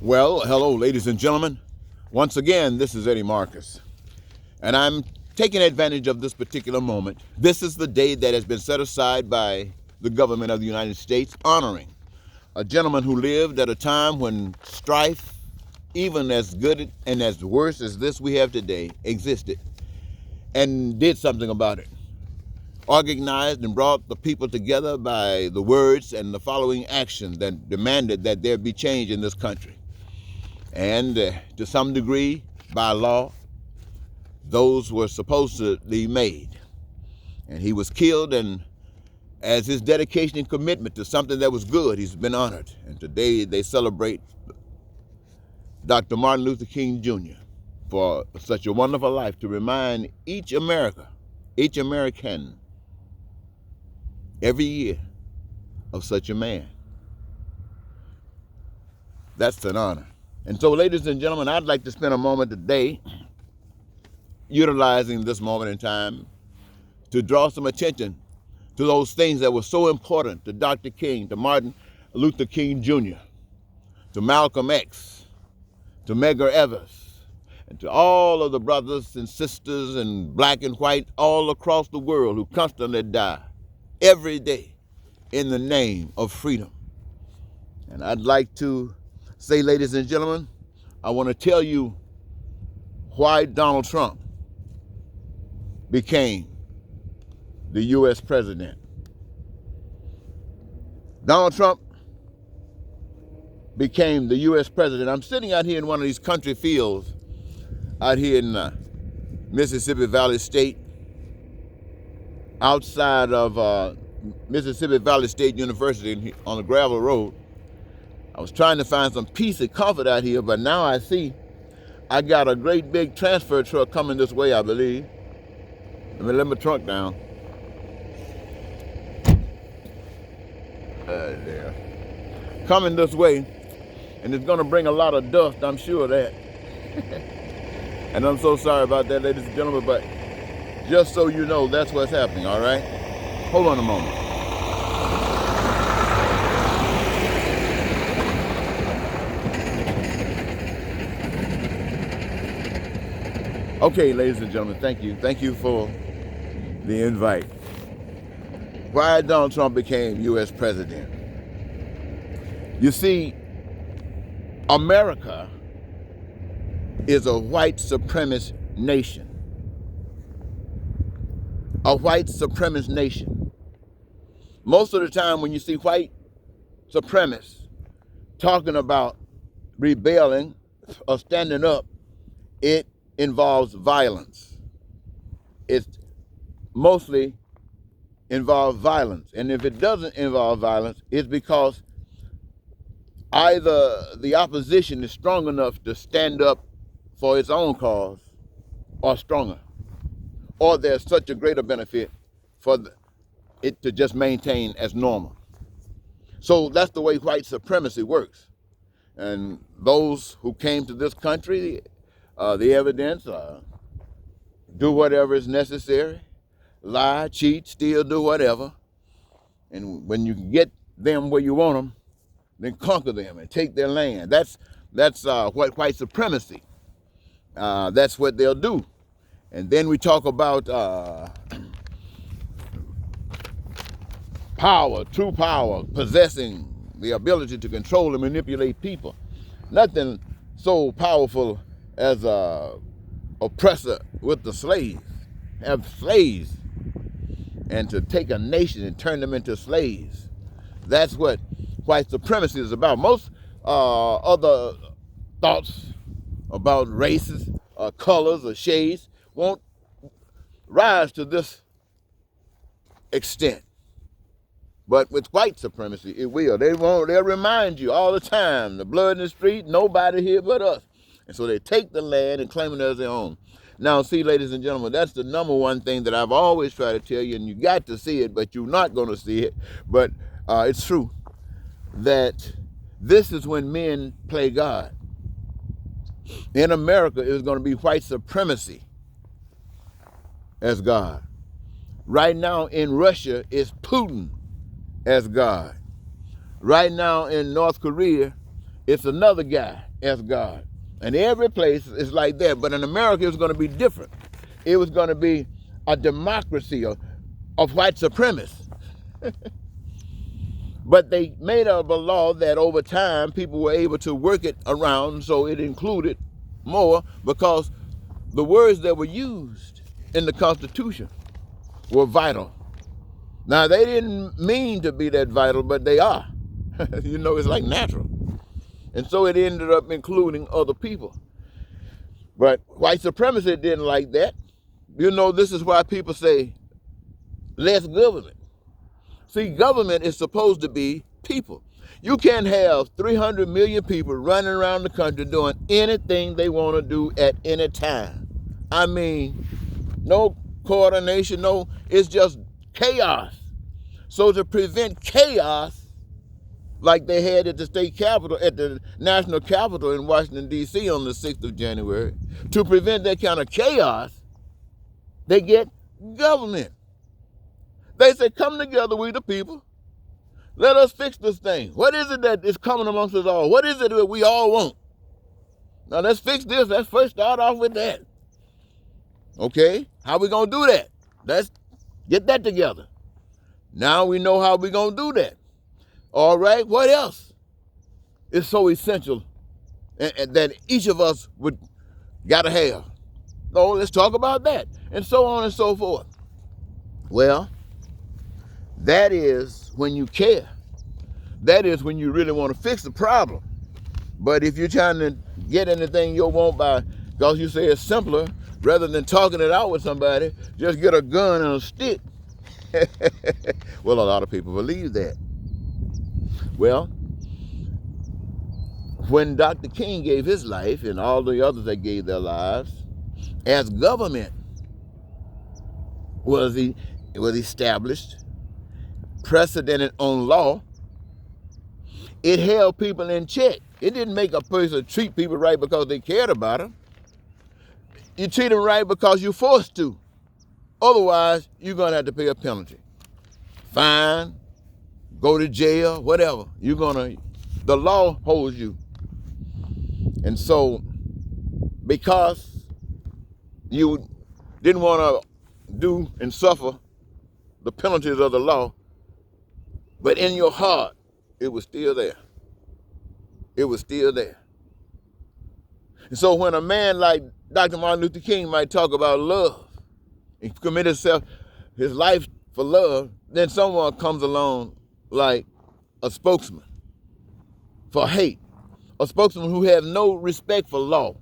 Well, hello, ladies and gentlemen. Once again, this is Eddie Marcus, and I'm taking advantage of this particular moment. This is the day that has been set aside by the government of the United States, honoring a gentleman who lived at a time when strife, even as good and as worse as this we have today, existed, and did something about it. Organized and brought the people together by the words and the following action that demanded that there be change in this country. And to some degree, by law, those were supposed to be made. And he was killed, and as his dedication and commitment to something that was good, he's been honored. And today they celebrate Dr. Martin Luther King Jr. for such a wonderful life, to remind each American, every year of such a man. That's an honor. And so, ladies and gentlemen, I'd like to spend a moment today utilizing this moment in time to draw some attention to those things that were so important to Dr. King, to Martin Luther King Jr., to Malcolm X, to Medgar Evers, and to all of the brothers and sisters and black and white all across the world who constantly die every day in the name of freedom. And I'd like to say, ladies and gentlemen, I want to tell you why Donald Trump became the U.S. president. Donald Trump became the U.S. president. I'm sitting out here in one of these country fields out here in Mississippi Valley State, outside of Mississippi Valley State University on a gravel road. I was trying to find some peace and comfort out here, but now I see I got a great big transfer truck coming this way, I believe. Let my trunk down. There. Coming this way, and it's gonna bring a lot of dust, I'm sure of that. And I'm so sorry about that, ladies and gentlemen, but just so you know, that's what's happening, all right? Hold on a moment. Okay, ladies and gentlemen, thank you. Thank you for the invite. Why Donald Trump became U.S. president? You see, America is a white supremacist nation. A white supremacist nation. Most of the time when you see white supremacists talking about rebelling or standing up, it involves violence. It mostly involves violence. And if it doesn't involve violence, it's because either the opposition is strong enough to stand up for its own cause or stronger, or there's such a greater benefit for it to just maintain as normal. So that's the way white supremacy works. And those who came to this country, the evidence, do whatever is necessary, lie, cheat, steal, do whatever. And when you get them where you want them, then conquer them and take their land. That's what white supremacy, that's what they'll do. And then we talk about power, true power, possessing the ability to control and manipulate people. Nothing so powerful as a oppressor with the slaves. Have slaves, and to take a nation and turn them into slaves. That's what white supremacy is about. Most other thoughts about races, colors, or shades won't rise to this extent. But with white supremacy, it will. They'll remind you all the time, the blood in the street, nobody here but us. And so they take the land and claim it as their own. Now, see, ladies and gentlemen, that's the number one thing that I've always tried to tell you, and you got to see it, but you're not going to see it. But it's true that this is when men play God. In America, it is going to be white supremacy as God. Right now in Russia, it's Putin as God. Right now in North Korea, it's another guy as God. And every place is like that. But in America, it was going to be different. It was going to be a democracy of white supremacists. But they made up a law that over time people were able to work it around, so it included more, because the words that were used in the Constitution were vital. Now, they didn't mean to be that vital, but they are. You know, it's like natural. And so it ended up including other people. But white supremacy didn't like that. You know, this is why people say, less government. See, government is supposed to be people. You can't have 300 million people running around the country doing anything they want to do at any time. I mean, no coordination, it's just chaos. So to prevent chaos, like they had at the state capitol, at the national capitol in Washington, D.C. on the 6th of January, to prevent that kind of chaos, they get government. They say, come together, we the people. Let us fix this thing. What is it that is coming amongst us all? What is it that we all want? Now let's fix this. Let's first start off with that. Okay, how we going to do that? Let's get that together. Now we know how we going to do that. All right, what else is so essential and that each of us would got to have? No, let's talk about that, and so on and so forth. Well, that is when you care. That is when you really want to fix the problem. But if you're trying to get anything you want because you say it's simpler, rather than talking it out with somebody, just get a gun and a stick. Well, a lot of people believe that. Well, when Dr. King gave his life, and all the others that gave their lives, as government was established, precedented on law, it held people in check. It didn't make a person treat people right because they cared about them. You treat them right because you're forced to. Otherwise, you're going to have to pay a penalty. Fine, go to jail, whatever. The law holds you. And so, because you didn't want to do and suffer the penalties of the law, but in your heart, it was still there. It was still there. And so when a man like Dr. Martin Luther King might talk about love and commit his life for love, then someone comes along like a spokesman for hate, a spokesman who has no respect for law,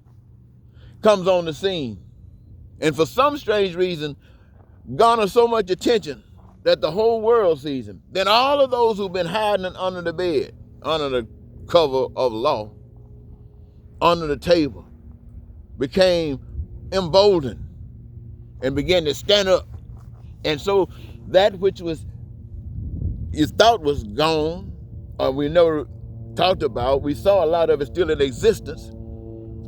comes on the scene, and for some strange reason garners so much attention that the whole world sees him. Then all of those who've been hiding under the bed, under the cover of law, under the table, became emboldened and began to stand up. And so that which you thought was gone, or we never talked about, we saw a lot of it still in existence,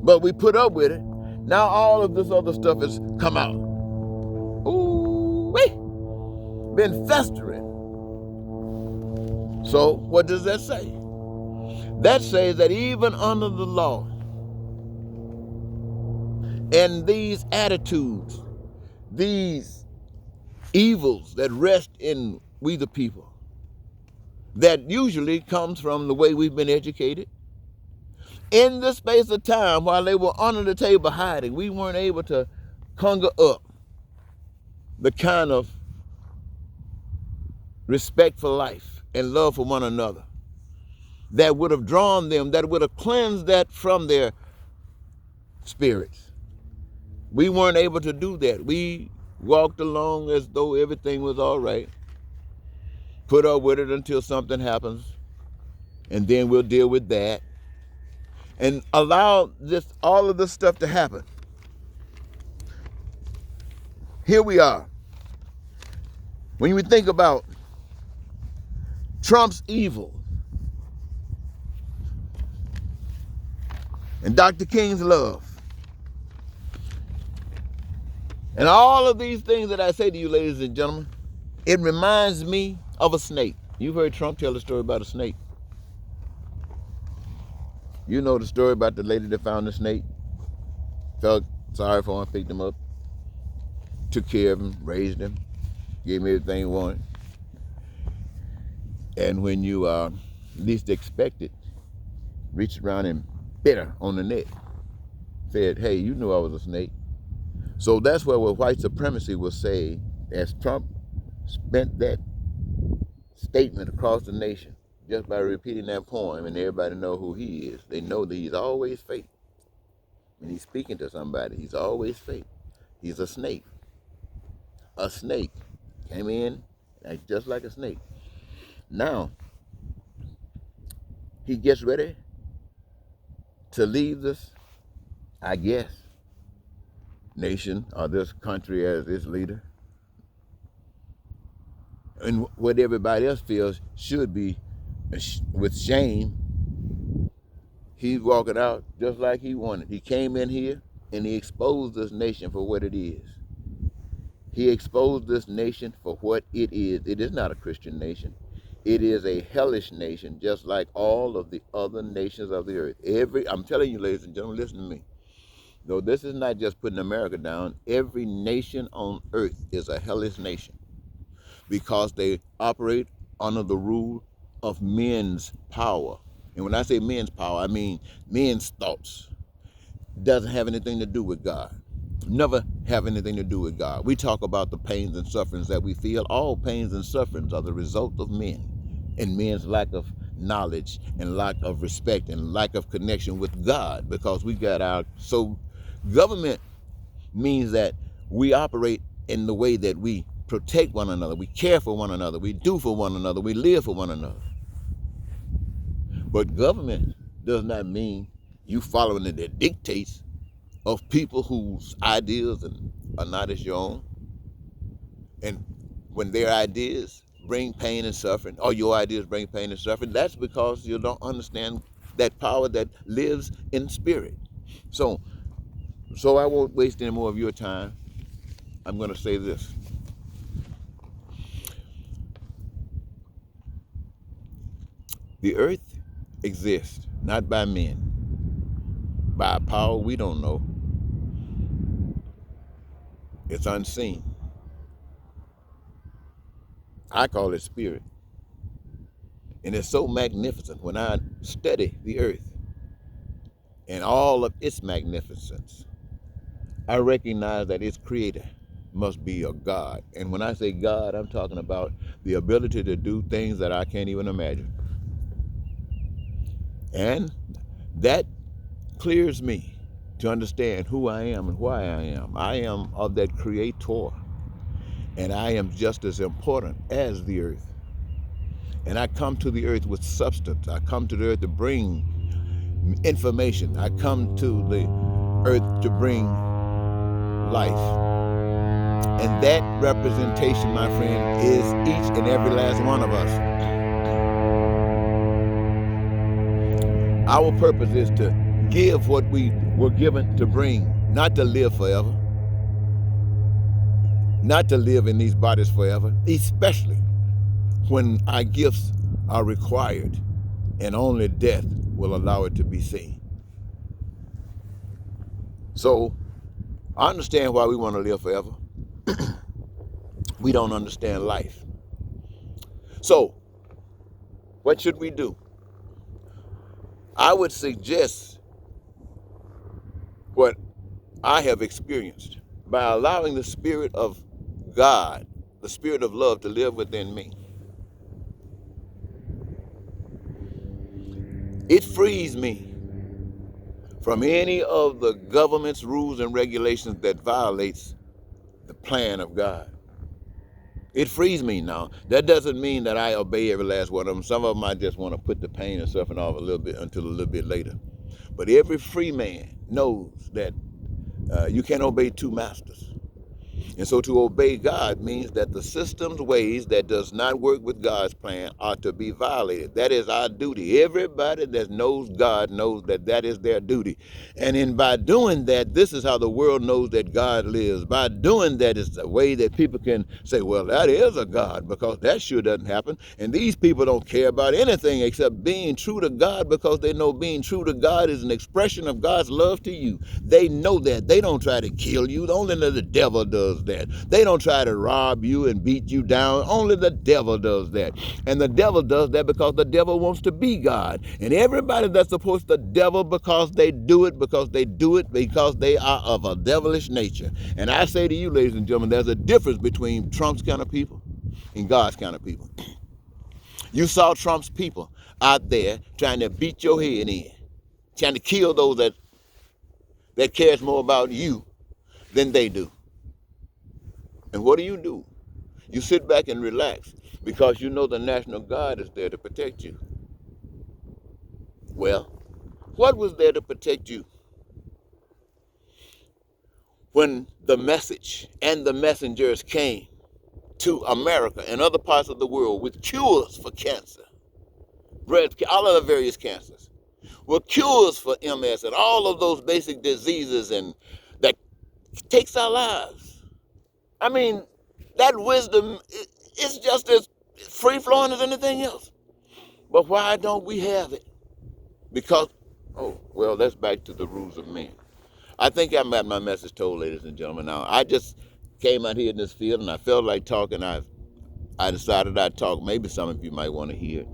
but we put up with it. Now all of this other stuff has come out. Ooh-wee! Been festering. So what does that say? That says that even under the law and these attitudes, these evils that rest in we the people, that usually comes from the way we've been educated. In this space of time, while they were under the table hiding, we weren't able to conjure up the kind of respect for life and love for one another that would have drawn them, that would have cleansed that from their spirits. We weren't able to do that. We walked along as though everything was all right, put up with it until something happens, and then we'll deal with that, and allow all of this stuff to happen. Here we are. When we think about Trump's evil and Dr. King's love, and all of these things that I say to you, ladies and gentlemen, it reminds me of a snake. You've heard Trump tell the story about a snake. You know the story about the lady that found the snake, felt sorry for him, picked him up, took care of him, raised him, gave him everything he wanted. And when you least expect it, reached around and bit her on the neck. Said, hey, you knew I was a snake. So that's where white supremacy will say, as Trump spent that statement across the nation, just by repeating that poem, and everybody know who he is. They know that he's always fake. When he's speaking to somebody, he's always fake. He's a snake. A snake. Came in just like a snake. Now, he gets ready to leave this, I guess, nation or this country as its leader. And what everybody else feels should be with shame. He's walking out just like he wanted. He came in here and he exposed this nation for what it is. He exposed this nation for what it is. It is not a Christian nation. It is a hellish nation, just like all of the other nations of the earth. I'm telling you, ladies and gentlemen, listen to me. Though this is not just putting America down, every nation on earth is a hellish nation because they operate under the rule of men's power. And when I say men's power, I mean men's thoughts. Doesn't have anything to do with God. Never have anything to do with God. We talk about the pains and sufferings that we feel. All pains and sufferings are the result of men and men's lack of knowledge and lack of respect and lack of connection with God, because we got our... So government means that we operate in the way that we protect one another, we care for one another, we do for one another, we live for one another. But government does not mean you following the dictates of people whose ideas are not as your own. And when their ideas bring pain and suffering, or your ideas bring pain and suffering, that's because you don't understand that power that lives in spirit. So I won't waste any more of your time. I'm going to say this. The earth exists not by men, by a power we don't know. It's unseen. I call it spirit. And it's so magnificent. When I study the earth and all of its magnificence, I recognize that its creator must be a God. And when I say God, I'm talking about the ability to do things that I can't even imagine. And that clears me to understand who I am and why I am. I am of that creator, and I am just as important as the earth. And I come to the earth with substance. I come to the earth to bring information. I come to the earth to bring life. And that representation, my friend, is each and every last one of us. Our purpose is to give what we were given to bring, not to live forever, not to live in these bodies forever, especially when our gifts are required and only death will allow it to be seen. So I understand why we want to live forever. We don't understand life. So what should we do? I would suggest what I have experienced by allowing the Spirit of God, the Spirit of love, to live within me. It frees me from any of the government's rules and regulations that violates the plan of God. It frees me now. That doesn't mean that I obey every last one of them. Some of them I just want to put the pain and suffering off a little bit until a little bit later. But every free man knows that you can't obey two masters. And so to obey God means that the system's ways that does not work with God's plan are to be violated. That is our duty. Everybody that knows God knows that that is their duty. And in by doing that, this is how the world knows that God lives. By doing that is the way that people can say, well, that is a God, because that sure doesn't happen. And these people don't care about anything except being true to God, because they know being true to God is an expression of God's love to you. They know that. They don't try to kill you. Only the devil does that. They don't try to rob you and beat you down. Only the devil does that. And the devil does that because the devil wants to be God. And everybody that supports the devil because they do it because they are of a devilish nature. And I say to you, ladies and gentlemen, there's a difference between Trump's kind of people and God's kind of people. You saw Trump's people out there trying to beat your head in, trying to kill those that cares more about you than they do. And what do? You sit back and relax because you know the National Guard is there to protect you. Well, what was there to protect you when the message and the messengers came to America and other parts of the world with cures for cancer, all of the various cancers, with cures for MS and all of those basic diseases and that takes our lives? I mean, that wisdom is just as free-flowing as anything else. But why don't we have it? Because, oh, well, that's back to the rules of men. I think I'm at my message told, ladies and gentlemen. Now, I just came out here in this field and I felt like talking. I decided I'd talk. Maybe some of you might want to hear it.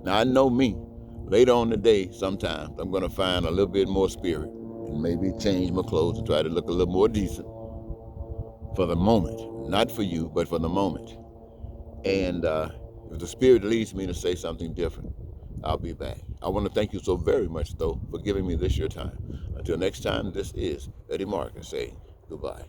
Now, I know me. Later on today, sometimes, I'm going to find a little bit more spirit and maybe change my clothes to try to look a little more decent for the moment. Not for you, but for the moment. And if the Spirit leads me to say something different, I'll be back. I want to thank you so very much, though, for giving me this your time. Until next time, this is Eddie Marcus saying goodbye.